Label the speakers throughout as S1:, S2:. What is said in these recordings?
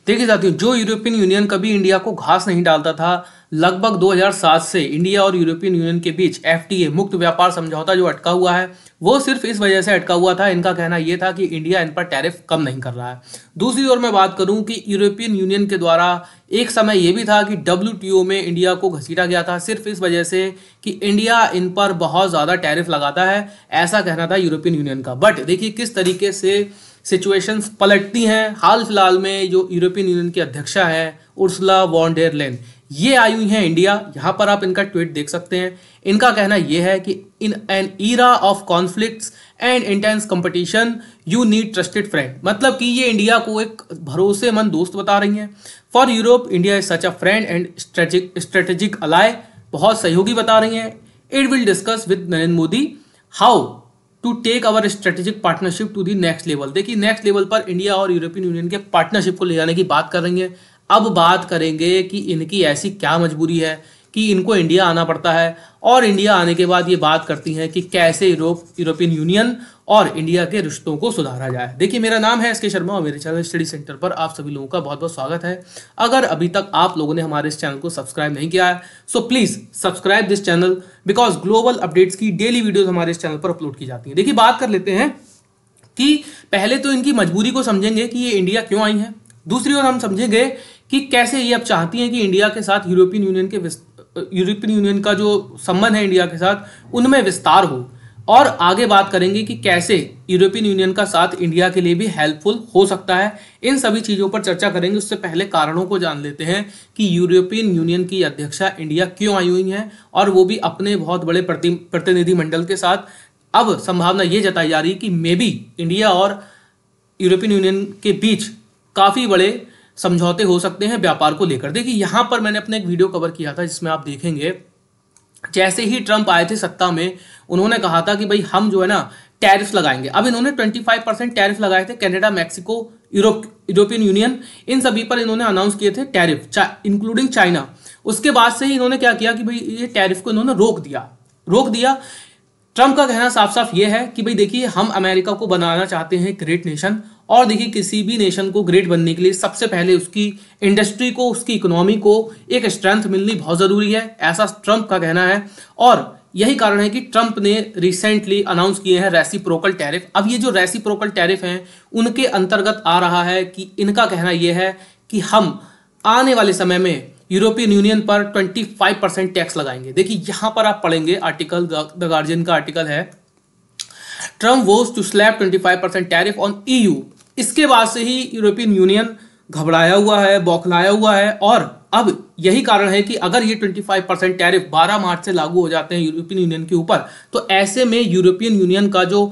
S1: देखिए साथियों, जो यूरोपियन यूनियन कभी इंडिया को घास नहीं डालता था, लगभग 2007 से इंडिया और यूरोपियन यूनियन के बीच एफटीए मुक्त व्यापार समझौता जो अटका हुआ है, वो सिर्फ इस वजह से अटका हुआ था। इनका कहना यह था कि इंडिया इन पर टैरिफ कम नहीं कर रहा है। दूसरी ओर मैं बात करूं कि यूरोपियन यूनियन के द्वारा एक समय यह भी था कि डब्ल्यूटीओ में इंडिया को घसीटा गया था, सिर्फ इस वजह से कि इंडिया इन पर बहुत ज़्यादा टैरिफ लगाता है, ऐसा कहना था यूरोपियन यूनियन का। बट देखिए किस तरीके से सिचुएशंस पलटती हैं। हाल फिलहाल में जो यूरोपियन यूनियन की अध्यक्षा है उर्सुला वॉन डेर लेन, ये आई हुई हैं इंडिया। यहाँ पर आप इनका ट्वीट देख सकते हैं। इनका कहना यह है कि इन an era of conflicts and intense competition you need trusted friend, मतलब कि ये इंडिया को एक भरोसेमंद दोस्त बता रही हैं। For Europe India is such a friend and strategic ally, बहुत सहयोगी बता रही हैं। It will discuss with Narendra Modi how to take our strategic partnership to the next level. देखिए नेक्स्ट लेवल पर इंडिया और यूरोपियन यूनियन के पार्टनरशिप को ले जाने की बात कर रही है। अब बात करेंगे कि इनकी ऐसी क्या मजबूरी है कि इनको इंडिया आना पड़ता है, और इंडिया आने के बाद ये बात करती हैं कि कैसे यूरोपियन यूनियन और इंडिया के रिश्तों को सुधारा जाए। देखिए मेरा नाम है एसके शर्मा और मेरे चैनल स्टडी सेंटर पर आप सभी लोगों का बहुत बहुत स्वागत है। अगर अभी तक आप लोगों ने हमारे इस चैनल को सब्सक्राइब नहीं किया है so please subscribe this channel, because global updates की डेली वीडियोस हमारे इस चैनल पर अपलोड की जाती है। देखिए बात कर लेते हैं कि पहले तो इनकी मजबूरी को समझेंगे कि ये इंडिया क्यों आई हैं। दूसरी ओर हम समझेंगे कि कैसे ये अब चाहती हैं कि इंडिया के साथ यूरोपियन यूनियन का जो संबंध है इंडिया के साथ उनमें विस्तार हो, और आगे बात करेंगे कि कैसे यूरोपियन यूनियन का साथ इंडिया के लिए भी हेल्पफुल हो सकता है। इन सभी चीज़ों पर चर्चा करेंगे। उससे पहले कारणों को जान लेते हैं कि यूरोपियन यूनियन की अध्यक्षा इंडिया क्यों आई हुई हैं, और वो भी अपने बहुत बड़े प्रतिनिधिमंडल के साथ। अब संभावना ये जताई जा रही है कि मे बी इंडिया और यूरोपियन यूनियन के बीच काफ़ी बड़े समझौते हो सकते हैं व्यापार को लेकर। देखिए यहाँ पर मैंने अपने एक वीडियो कवर किया था जिसमें आप देखेंगे जैसे ही ट्रंप आए थे सत्ता में, उन्होंने कहा था कि भाई हम जो है ना टैरिफ लगाएंगे। अब इन्होंने 25% टैरिफ लगाए थे। कनाडा, मैक्सिको, यूरोपियन यूनियन, इन सभी पर इन्होंने अनाउंस किए थे टैरिफ, इंक्लूडिंग चाइना। उसके बाद से ही इन्होंने क्या किया कि भाई ये टैरिफ को इन्होंने रोक दिया। ट्रंप का कहना साफ साफ ये है कि भाई देखिए हम अमेरिका को बनाना चाहते हैं ग्रेट नेशन, और देखिए किसी भी नेशन को ग्रेट बनने के लिए सबसे पहले उसकी इंडस्ट्री को, उसकी इकोनॉमी को एक स्ट्रेंथ मिलनी बहुत ज़रूरी है, ऐसा ट्रंप का कहना है। और यही कारण है कि ट्रंप ने रिसेंटली अनाउंस किए हैं रेसिप्रोकल टैरिफ। अब ये जो रेसिप्रोकल टैरिफ हैं उनके अंतर्गत आ रहा है कि इनका कहना यह है कि हम आने वाले समय में यूरोपियन यूनियन पर 25% टैक्स लगाएंगे। देखिए यहां पर आप पढ़ेंगे आर्टिकल, द गार्जियन का आर्टिकल है, Trump was to slap 25% tariff on EU. इसके बाद से ही यूरोपियन यूनियन घबराया हुआ है, बौखलाया हुआ है, और अब यही कारण है कि अगर ये 25% टैरिफ 12 मार्च से लागू हो जाते हैं यूरोपियन यूनियन के ऊपर, तो ऐसे में यूरोपियन यूनियन का जो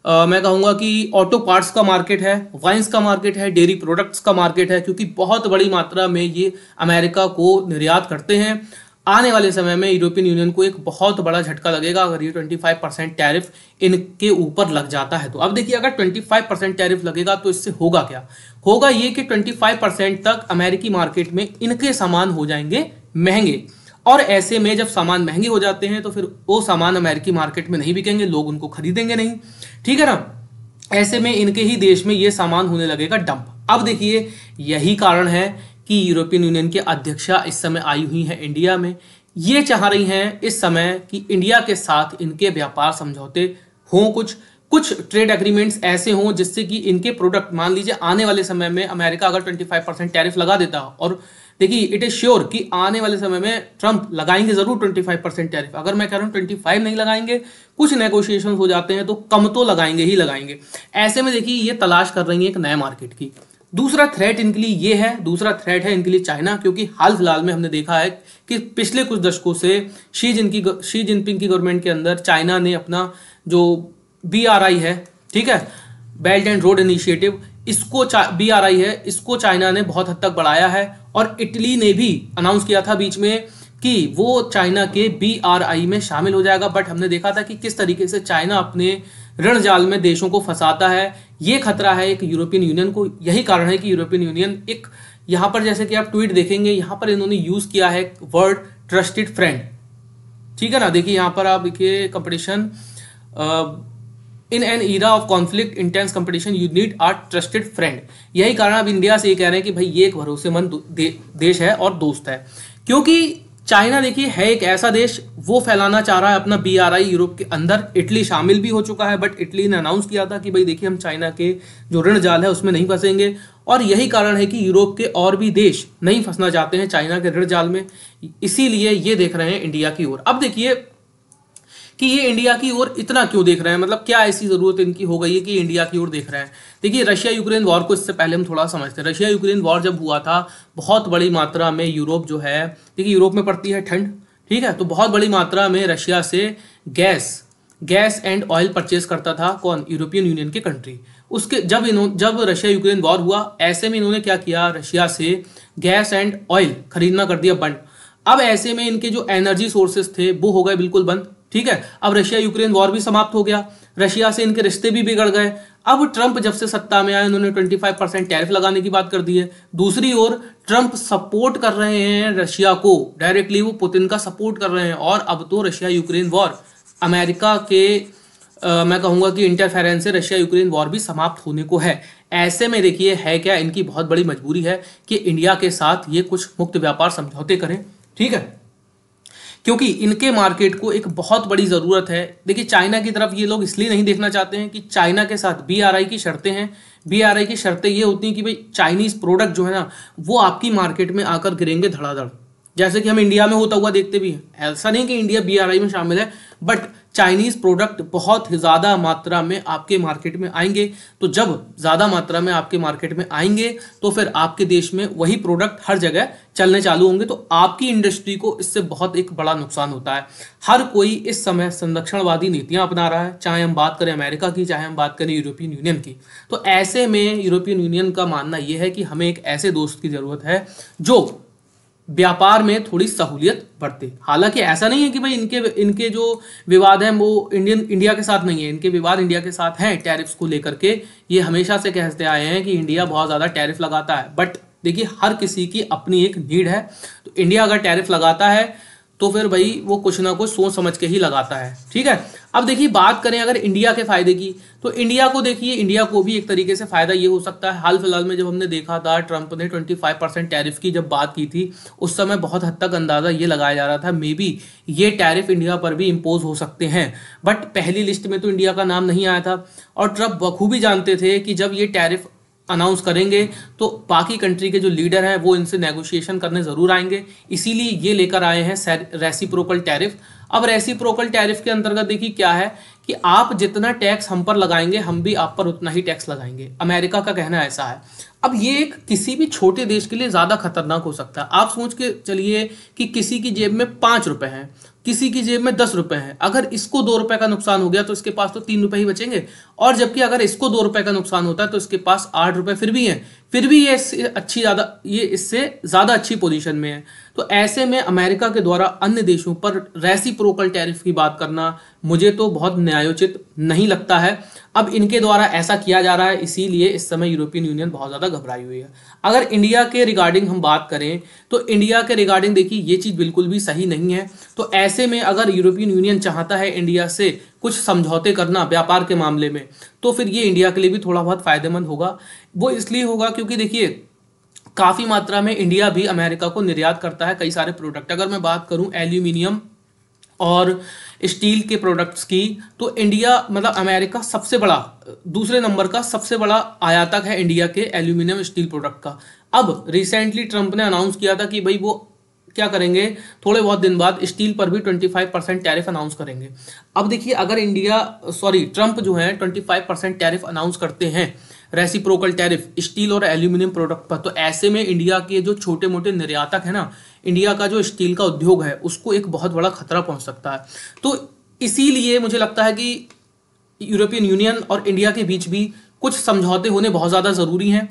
S1: मैं कहूँगा कि ऑटो पार्ट्स का मार्केट है, वाइन्स का मार्केट है, डेयरी प्रोडक्ट्स का मार्केट है, क्योंकि बहुत बड़ी मात्रा में ये अमेरिका को निर्यात करते हैं। आने वाले समय में यूरोपियन यूनियन को एक बहुत बड़ा झटका लगेगा अगर ये 25% टैरिफ इनके ऊपर लग जाता है। तो अब देखिए अगर 25% टैरिफ लगेगा तो इससे होगा क्या? होगा ये कि 25% तक अमेरिकी मार्केट में इनके सामान हो जाएंगे महंगे, और ऐसे में जब सामान महंगे हो जाते हैं तो फिर वो सामान अमेरिकी मार्केट में नहीं बिकेंगे, लोग उनको खरीदेंगे नहीं, ठीक है ना। ऐसे में इनके ही देश में ये सामान होने लगेगा डंप। अब देखिए यही कारण है कि यूरोपियन यूनियन के अध्यक्षा इस समय आई हुई हैं इंडिया में। ये चाह रही हैं इस समय कि इंडिया के साथ इनके व्यापार समझौते हों, कुछ ट्रेड एग्रीमेंट्स ऐसे हों जिससे कि इनके प्रोडक्ट, मान लीजिए आने वाले समय में अमेरिका अगर 25% टैरिफ लगा देता, और देखिए इट इज श्योर कि आने वाले समय में ट्रंप लगाएंगे जरूर 25% टैरिफ। अगर मैं कह रहा हूँ 25 नहीं लगाएंगे, कुछ नेगोशिएशन हो जाते हैं तो कम तो लगाएंगे ही लगाएंगे। ऐसे में देखिए ये तलाश कर रही है एक नए मार्केट की। दूसरा थ्रेट इनके लिए ये है, दूसरा थ्रेट है इनके लिए चाइना, क्योंकि हाल फिलहाल में हमने देखा है कि पिछले कुछ दशकों से शी जिनपिंग की गवर्नमेंट के अंदर चाइना ने अपना जो BRI है, ठीक है, बेल्ट एंड रोड इनिशिएटिव, इसको BRI है, इसको चाइना ने बहुत हद तक बढ़ाया है। और इटली ने भी अनाउंस किया था बीच में कि वो चाइना के BRI में शामिल हो जाएगा। बट हमने देखा था कि किस तरीके से चाइना अपने ऋण जाल में देशों को फंसाता है। ये खतरा है एक यूरोपियन यूनियन को। यही कारण है कि यूरोपियन यूनियन एक, यहाँ पर जैसे कि आप ट्वीट देखेंगे, यहाँ पर इन्होंने यूज किया है वर्ड ट्रस्टेड फ्रेंड, ठीक है ना। देखिए यहाँ पर आप देखिए competition in an era of conflict intense competition you need our trusted friend. यही कारण अब इंडिया से ये कह रहे हैं कि भाई ये एक भरोसेमंद देश है और दोस्त है, क्योंकि चाइना देखिए है एक ऐसा देश, वो फैलाना चाह रहा है अपना BRI यूरोप के अंदर। इटली शामिल भी हो चुका है, बट इटली ने अनाउंस किया था कि भाई देखिए हम चाइना के जो ऋण जाल है उसमें नहीं फंसेंगे, और यही कारण है कि यूरोप के और भी देश नहीं फंसना चाहते हैं चाइना के ऋण जाल में, इसीलिए ये देख रहे हैं इंडिया की ओर। अब देखिए कि ये इंडिया की ओर इतना क्यों देख रहे हैं, मतलब क्या ऐसी जरूरत इनकी हो गई है कि इंडिया की ओर देख रहे हैं। देखिए रशिया यूक्रेन वॉर को इससे पहले हम थोड़ा समझते हैं। रशिया यूक्रेन वॉर जब हुआ था, बहुत बड़ी मात्रा में यूरोप जो है, देखिए यूरोप में पड़ती है ठंड, ठीक है, तो बहुत बड़ी मात्रा में रशिया से गैस एंड ऑयल परचेज करता था कौन, यूरोपियन यूनियन के कंट्री। उसके जब रशिया यूक्रेन वॉर हुआ, ऐसे में इन्होंने क्या किया, रशिया से गैस एंड ऑयल खरीदना कर दिया बंद। अब ऐसे में इनके जो एनर्जी सोर्सेस थे वो हो गए बिल्कुल बंद, ठीक है। अब रशिया यूक्रेन वॉर भी समाप्त हो गया, रशिया से इनके रिश्ते भी बिगड़ गए। अब ट्रंप जब से सत्ता में आए, उन्होंने 25% टैरिफ लगाने की बात कर दी है। दूसरी ओर ट्रंप सपोर्ट कर रहे हैं रशिया को, डायरेक्टली वो पुतिन का सपोर्ट कर रहे हैं, और अब तो रशिया यूक्रेन वॉर अमेरिका के मैं कहूंगा कि इंटरफेरेंस से रशिया यूक्रेन वॉर भी समाप्त होने को है। ऐसे में देखिए है क्या, इनकी बहुत बड़ी मजबूरी है कि इंडिया के साथ ये कुछ मुक्त व्यापार समझौते करें, ठीक है, क्योंकि इनके मार्केट को एक बहुत बड़ी ज़रूरत है। देखिए चाइना की तरफ ये लोग इसलिए नहीं देखना चाहते हैं कि चाइना के साथ BRI की शर्तें हैं। BRI की शर्तें ये होती हैं कि भाई चाइनीज़ प्रोडक्ट जो है ना वो आपकी मार्केट में आकर गिरेंगे धड़ाधड़, जैसे कि हम इंडिया में होता हुआ देखते भी हैं। ऐसा नहीं कि इंडिया BRI में शामिल है, बट चाइनीज़ प्रोडक्ट बहुत ज़्यादा मात्रा में आपके मार्केट में आएंगे। तो जब ज़्यादा मात्रा में आपके मार्केट में आएंगे तो फिर आपके देश में वही प्रोडक्ट हर जगह चलने चालू होंगे, तो आपकी इंडस्ट्री को इससे बहुत एक बड़ा नुकसान होता है। हर कोई इस समय संरक्षणवादी नीतियां अपना रहा है, चाहे हम बात करें अमेरिका की, चाहे हम बात करें यूरोपियन यूनियन की। तो ऐसे में यूरोपियन यूनियन का मानना यह है कि हमें एक ऐसे दोस्त की ज़रूरत है जो व्यापार में थोड़ी सहूलियत बरते। हालांकि ऐसा नहीं है कि भाई इनके जो विवाद हैं वो इंडिया के साथ नहीं है, इनके विवाद इंडिया के साथ हैं टैरिफ्स को लेकर के। ये हमेशा से कहते आए हैं कि इंडिया बहुत ज़्यादा टैरिफ लगाता है, बट देखिए हर किसी की अपनी एक नीड है। तो इंडिया अगर टैरिफ लगाता है तो फिर भाई वो कुछ ना कुछ सोच समझ के ही लगाता है, ठीक है। अब देखिए बात करें अगर इंडिया के फायदे की, तो इंडिया को देखिए, इंडिया को भी एक तरीके से फायदा ये हो सकता है। हाल फिलहाल में जब हमने देखा था ट्रंप ने 25% टैरिफ की जब बात की थी, उस समय बहुत हद तक अंदाजा ये लगाया जा रहा था मे बी ये टैरिफ इंडिया पर भी इम्पोज हो सकते हैं, बट पहली लिस्ट में तो इंडिया का नाम नहीं आया था। और ट्रंप बखूबी जानते थे कि जब ये टैरिफ अनाउंस करेंगे तो बाकी कंट्री के जो लीडर हैं वो इनसे नेगोशिएशन करने ज़रूर आएंगे, इसीलिए ये लेकर आए हैं रेसिप्रोकल टैरिफ। अब रेसिप्रोकल टैरिफ के अंतर्गत देखिए क्या है कि आप जितना टैक्स हम पर लगाएंगे हम भी आप पर उतना ही टैक्स लगाएंगे। अमेरिका का कहना ऐसा है। अब ये एक किसी भी छोटे देश के लिए ज़्यादा खतरनाक हो सकता है। आप सोच के चलिए कि किसी की जेब में 5 रुपए हैं, किसी की जेब में 10 रुपए हैं, अगर इसको 2 रुपए का नुकसान हो गया तो इसके पास तो 3 रुपए ही बचेंगे, और जबकि अगर इसको 2 रुपए का नुकसान होता है तो इसके पास 8 रुपए फिर भी हैं, फिर भी ये इससे ज़्यादा अच्छी पोजीशन में है। तो ऐसे में अमेरिका के द्वारा अन्य देशों पर रेसिप्रोकल टैरिफ की बात करना मुझे तो बहुत न्यायोचित नहीं लगता है। अब इनके द्वारा ऐसा किया जा रहा है, इसीलिए इस समय यूरोपियन यूनियन बहुत ज़्यादा घबराई हुई है। अगर इंडिया के रिगार्डिंग हम बात करें तो इंडिया के रिगार्डिंग देखिए ये चीज़ बिल्कुल भी सही नहीं है। तो ऐसे में अगर यूरोपियन यूनियन चाहता है इंडिया से कुछ समझौते करना व्यापार के मामले में, तो फिर ये इंडिया के लिए भी थोड़ा बहुत फायदेमंद होगा। वो इसलिए होगा क्योंकि देखिए काफ़ी मात्रा में इंडिया भी अमेरिका को निर्यात करता है कई सारे प्रोडक्ट। अगर मैं बात करूं एल्यूमिनियम और स्टील के प्रोडक्ट्स की, तो इंडिया मतलब अमेरिका सबसे बड़ा, दूसरे नंबर का सबसे बड़ा आयातक है इंडिया के एल्यूमिनियम स्टील प्रोडक्ट का। अब रिसेंटली ट्रंप ने अनाउंस किया था कि भाई वो क्या करेंगे, थोड़े बहुत दिन बाद स्टील पर भी 25% टैरिफ अनाउंस करेंगे। अब देखिए अगर ट्रंप जो है 25% टैरिफ अनाउंस करते हैं, रेसिप्रोकल टैरिफ स्टील और एल्यूमिनियम प्रोडक्ट पर, तो ऐसे में इंडिया के जो छोटे मोटे निर्यातक है ना, इंडिया का जो स्टील का उद्योग है उसको एक बहुत बड़ा खतरा पहुंच सकता है। तो इसीलिए मुझे लगता है कि यूरोपियन यूनियन और इंडिया के बीच भी कुछ समझौते होने बहुत ज़्यादा ज़रूरी हैं,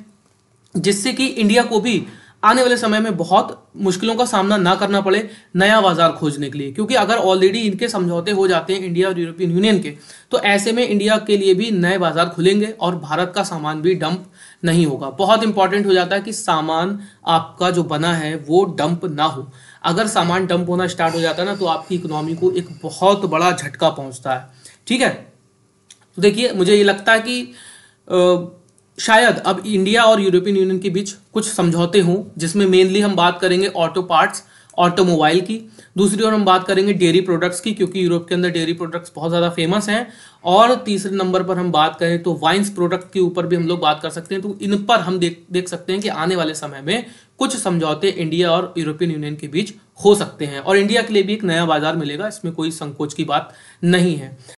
S1: जिससे कि इंडिया को भी आने वाले समय में बहुत मुश्किलों का सामना ना करना पड़े नया बाजार खोजने के लिए। क्योंकि अगर ऑलरेडी इनके समझौते हो जाते हैं इंडिया और यूरोपियन यूनियन के, तो ऐसे में इंडिया के लिए भी नए बाजार खुलेंगे और भारत का सामान भी डंप नहीं होगा। बहुत इंपॉर्टेंट हो जाता है कि सामान आपका जो बना है वो डंप ना हो। अगर सामान डंप होना स्टार्ट हो जाता है ना तो आपकी इकोनॉमी को एक बहुत बड़ा झटका पहुंचता है, ठीक है। तो देखिए, मुझे ये लगता है कि शायद अब इंडिया और यूरोपियन यूनियन के बीच कुछ समझौते हों, जिसमें मेनली हम बात करेंगे ऑटो पार्ट्स, ऑटोमोबाइल की। दूसरी ओर हम बात करेंगे डेयरी प्रोडक्ट्स की, क्योंकि यूरोप के अंदर डेयरी प्रोडक्ट्स बहुत ज़्यादा फेमस हैं। और तीसरे नंबर पर हम बात करें तो वाइन्स प्रोडक्ट के ऊपर भी हम लोग बात कर सकते हैं। तो इन पर हम देख सकते हैं कि आने वाले समय में कुछ समझौते इंडिया और यूरोपियन यूनियन के बीच हो सकते हैं, और इंडिया के लिए भी एक नया बाजार मिलेगा, इसमें कोई संकोच की बात नहीं है।